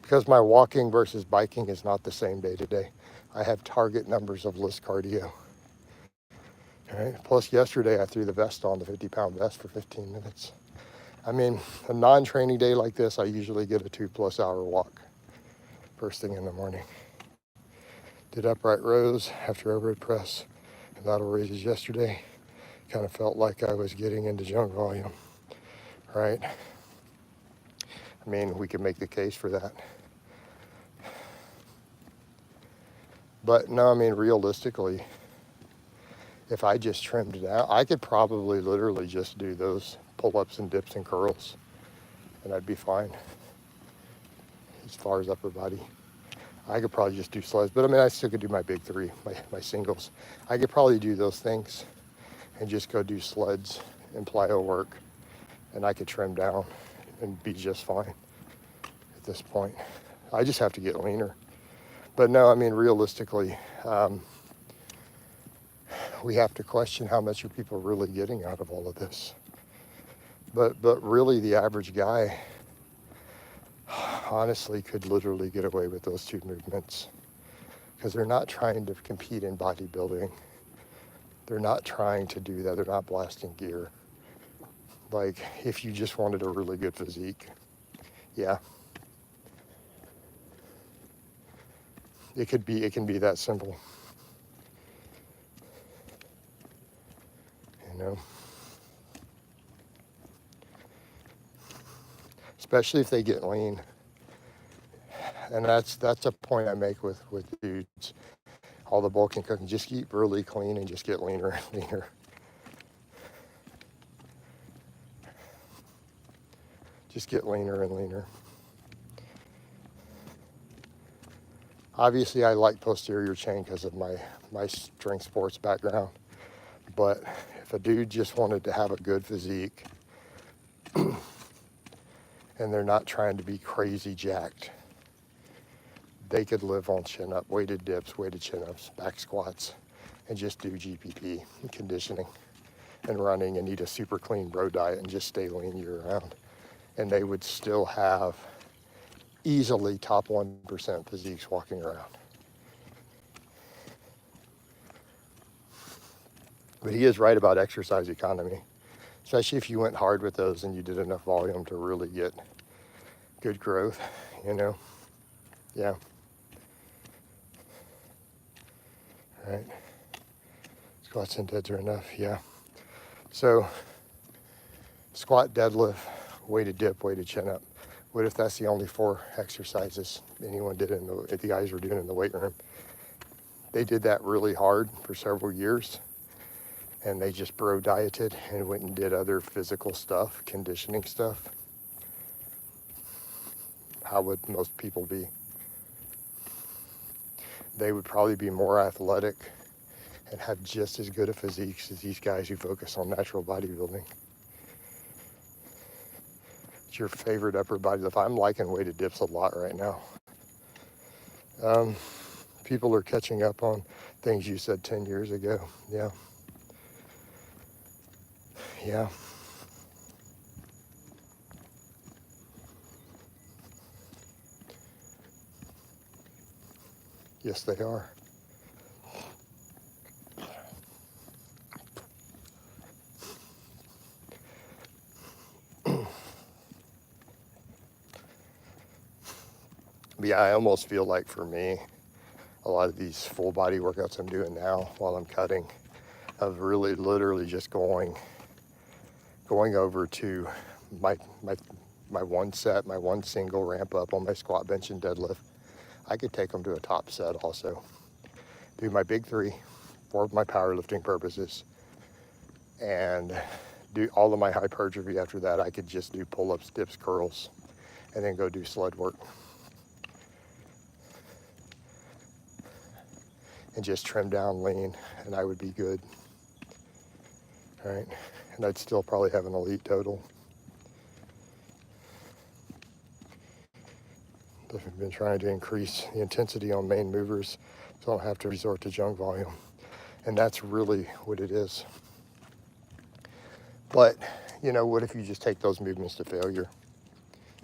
[SPEAKER 1] Because my walking versus biking is not the same day to day. I have target numbers of list cardio. All right. Plus yesterday I threw the vest on, the 50-pound vest for 15 minutes. I mean, a non-training day like this, I usually get a 2+ hour walk first thing in the morning. Did upright rows after overhead press and lateral raises yesterday. Kind of felt like I was getting into junk volume, right? I mean, we could make the case for that. But no, I mean, realistically, if I just trimmed it out, I could probably literally just do those pull-ups and dips and curls, and I'd be fine as far as upper body. I could probably just do sleds, but I mean, I still could do my big three, my singles. I could probably do those things and just go do sleds and plyo work, and I could trim down and be just fine at this point. I just have to get leaner. But no, I mean, realistically, we have to question how much are people really getting out of all of this. But really, the average guy, honestly, could literally get away with those two movements because they're not trying to compete in bodybuilding. They're not trying to do that. They're not blasting gear. Like, if you just wanted a really good physique, yeah. It can be that simple. You know? Especially if they get lean. And that's a point I make with dudes. All the bulking cooking, just eat really clean and just get leaner and leaner. Just get leaner and leaner. Obviously, I like posterior chain because of my strength sports background. But if a dude just wanted to have a good physique and they're not trying to be crazy jacked, they could live on chin up, weighted dips, weighted chin ups, back squats, and just do GPP and conditioning and running and eat a super clean bro diet and just stay lean year round. And they would still have easily top 1% physiques walking around. But he is right about exercise economy, especially if you went hard with those and you did enough volume to really get good growth, you know? Yeah. Right. Squats and deads are enough, yeah. So squat, deadlift, weighted dip, weighted chin up. What if that's the only 4 exercises anyone did the guys were doing in the weight room? They did that really hard for several years, and they just bro dieted and went and did other physical stuff, conditioning stuff. How would most people be? They would probably be more athletic and have just as good a physique as these guys who focus on natural bodybuilding. It's your favorite upper body lift. I'm liking weighted dips a lot right now. People are catching up on things you said 10 years ago. Yeah. Yeah. Yes, they are. But yeah, I almost feel like for me, a lot of these full body workouts I'm doing now while I'm cutting, of really literally just going over to my one set, my one single ramp up on my squat, bench, and deadlift. I could take them to a top set also. Do my big 3 for my powerlifting purposes, and do all of my hypertrophy after that. I could just do pull-ups, dips, curls, and then go do sled work. And just trim down lean, and I would be good. All right, and I'd still probably have an elite total. I've been trying to increase the intensity on main movers so I don't have to resort to junk volume. And that's really what it is. But, you know, what if you just take those movements to failure?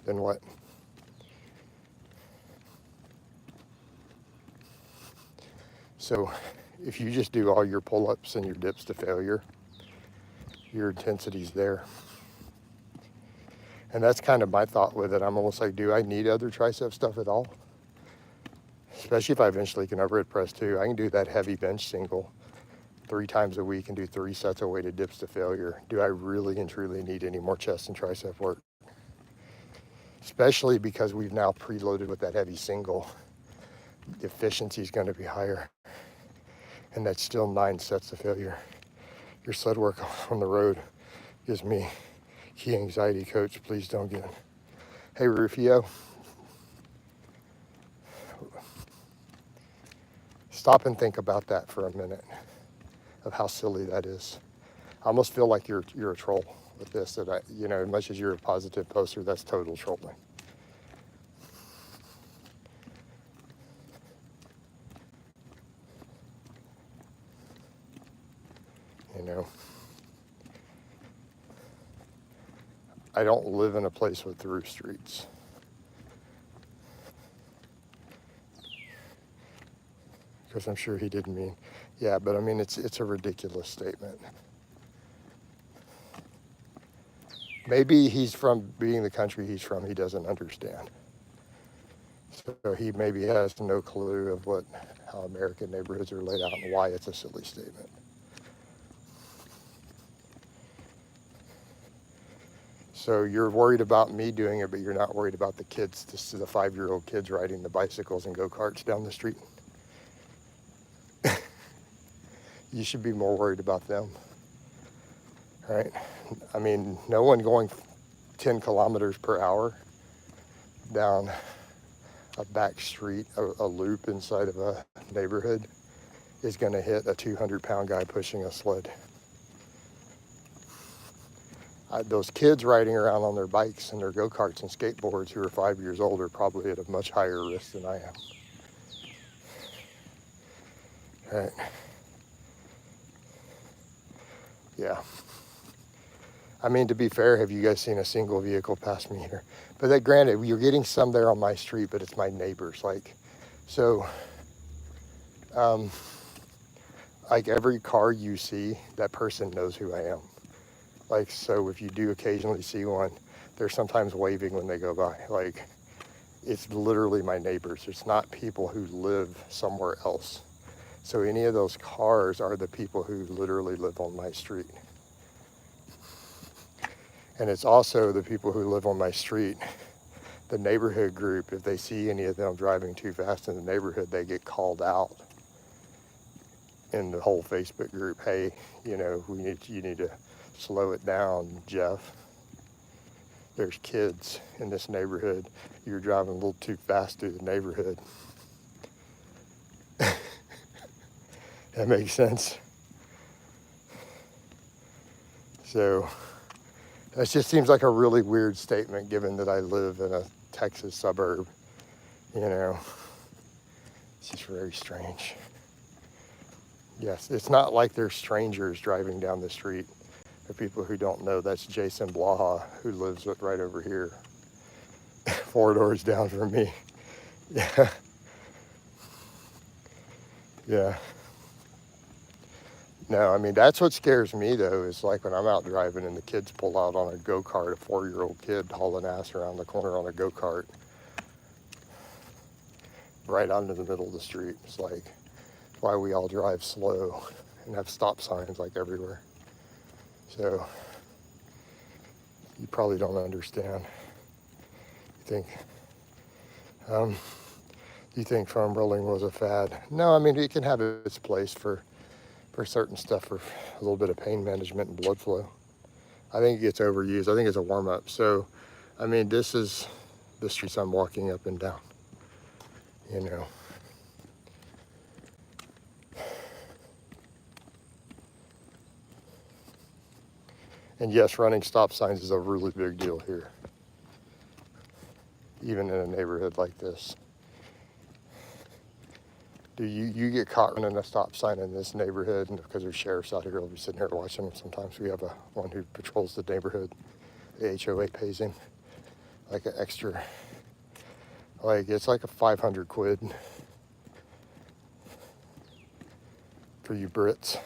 [SPEAKER 1] Then what? So if you just do all your pull-ups and your dips to failure, your intensity's there. And that's kind of my thought with it. I'm almost like, do I need other tricep stuff at all? Especially if I eventually can overhead press too. I can do that heavy bench single 3 times a week and do 3 sets of weighted dips to failure. Do I really and truly need any more chest and tricep work? Especially because we've now preloaded with that heavy single. The efficiency is going to be higher. And that's still 9 sets of failure. Your sled work on the road gives me key anxiety, coach. Please don't get. Hey, Rufio. Stop and think about that for a minute, of how silly that is. I almost feel like you're a troll with this, that as much as you're a positive poster, that's total trolling. I don't live in a place with through streets. Because I'm sure he didn't mean, yeah, but I mean, it's a ridiculous statement. Maybe he's from being the country he's from, he doesn't understand. So he maybe has no clue of how American neighborhoods are laid out and why it's a silly statement. So you're worried about me doing it, but you're not worried about the kids, the 5-year-old kids riding the bicycles and go-karts down the street. You should be more worried about them, right? I mean, no one going 10 kilometers per hour down a back street, a loop inside of a neighborhood is going to hit a 200-pound guy pushing a sled. Those kids riding around on their bikes and their go-karts and skateboards who are 5 years old are probably at a much higher risk than I am. Right? Yeah. I mean, to be fair, have you guys seen a single vehicle pass me here? But that, granted, you're getting some there on my street, but it's my neighbors. Like, so, like every car you see, that person knows who I am. Like, so if you do occasionally see one, they're sometimes waving when they go by. Like, it's literally my neighbors. It's not people who live somewhere else. So any of those cars are the people who literally live on my street. And it's also the people who live on my street, the neighborhood group. If they see any of them driving too fast in the neighborhood, they get called out in the whole Facebook group. Hey, you know, you need to slow it down, Jeff. There's kids in this neighborhood. You're driving a little too fast through the neighborhood. That makes sense. So that just seems like a really weird statement given that I live in a Texas suburb. You know, it's just very strange. Yes, it's not like there's strangers driving down the street. For people who don't know, that's Jason Blaha, who lives right over here, 4 doors down from me. Yeah. Yeah. No, I mean, that's what scares me, though, is like when I'm out driving and the kids pull out on a go-kart, a 4-year-old kid hauling ass around the corner on a go-kart right onto the middle of the street. It's like why we all drive slow and have stop signs like everywhere. So you probably don't understand. You think foam rolling was a fad? No, I mean, it can have its place for certain stuff, for a little bit of pain management and blood flow. I think it gets overused. I think it's a warm-up. So, I mean, this is the streets I'm walking up and down, you know. And yes, running stop signs is a really big deal here, even in a neighborhood like this. Do you get caught running a stop sign in this neighborhood? And because there's sheriffs out here, we'll be sitting here watching them. Sometimes we have one who patrols the neighborhood. The HOA pays him like an extra, like it's like a 500 quid for you Brits.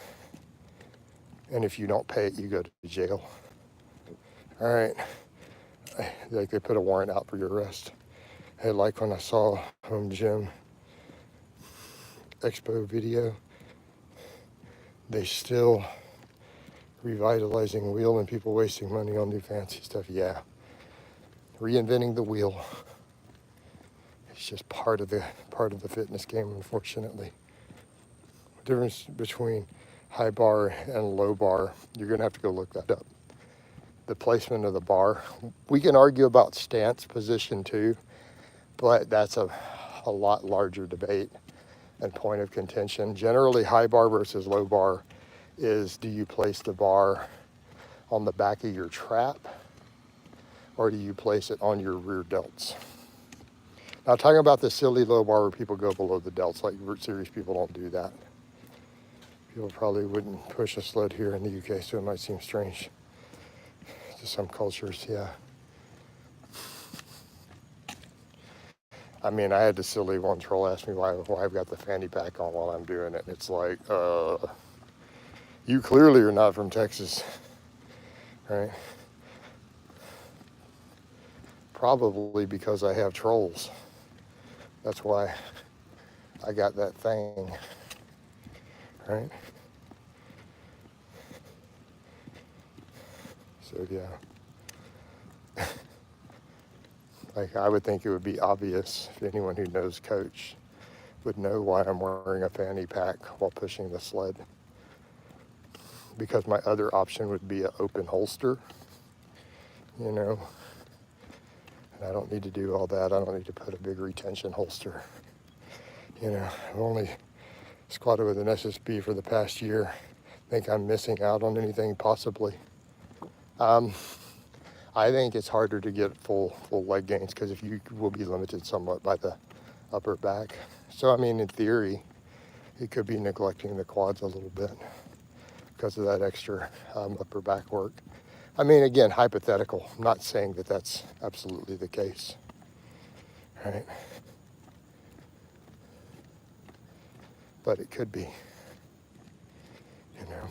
[SPEAKER 1] And if you don't pay it, you go to jail. All right. Like they put a warrant out for your arrest. Hey, like when I saw Home Gym Expo video, they still revitalizing the wheel and people wasting money on new fancy stuff. Yeah. Reinventing the wheel. It's just part of the fitness game, unfortunately. The difference between high bar and low bar, you're gonna have to go look that up. The placement of the bar. We can argue about stance position too, but that's a lot larger debate and point of contention. Generally, high bar versus low bar is, do you place the bar on the back of your trap or do you place it on your rear delts? Now, talking about the silly low bar where people go below the delts, like serious people don't do that. People probably wouldn't push a sled here in the UK, so it might seem strange to some cultures, yeah. I mean, I had the silly one troll ask me why I've got the fanny pack on while I'm doing it. And it's like, you clearly are not from Texas, right? Probably because I have trolls. That's why I got that thing, right? So yeah, Like, I would think it would be obvious if anyone who knows Coach would know why I'm wearing a fanny pack while pushing the sled. Because my other option would be an open holster, you know. And I don't need to do all that. I don't need to put a big retention holster. You know, I've only squatted with an SSB for the past year. Think I'm missing out on anything? Possibly. I think it's harder to get full leg gains because if you will be limited somewhat by the upper back. So I mean, in theory, it could be neglecting the quads a little bit because of that extra upper back work. I mean, again, hypothetical. I'm not saying that that's absolutely the case, right? But it could be, you know.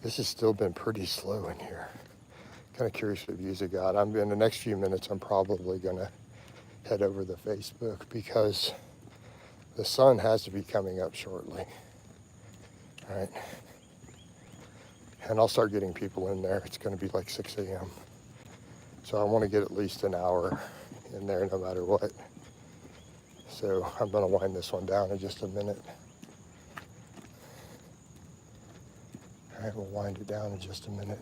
[SPEAKER 1] This has still been pretty slow in here. Kind of curious what views I got. In the next few minutes, I'm probably gonna head over to Facebook because the sun has to be coming up shortly, right? And I'll start getting people in there. It's gonna be like 6 a.m. So I wanna get at least an hour in there no matter what. So I'm gonna wind this one down in just a minute. All right, we'll wind it down in just a minute.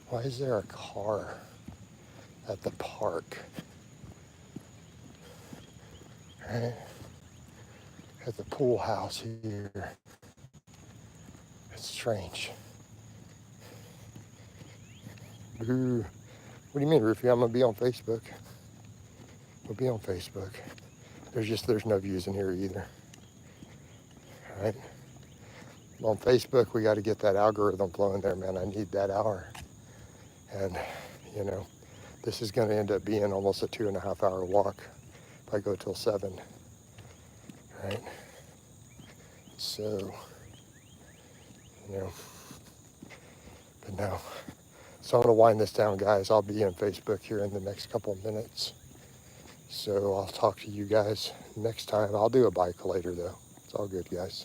[SPEAKER 1] Why is there a car at the park? Right? At the pool house here. It's strange. Boo. What do you mean, Rufy? I'm gonna be on Facebook. We'll be on Facebook. There's no views in here either. All right. On Facebook, we got to get that algorithm flowing there, man. I need that hour. And, you know, this is going to end up being almost a 2.5 hour walk if I go till 7. Right? So, you know, but no. So I'm going to wind this down, guys. I'll be on Facebook here in the next couple of minutes. So I'll talk to you guys next time. I'll do a bike later, though. It's all good, guys.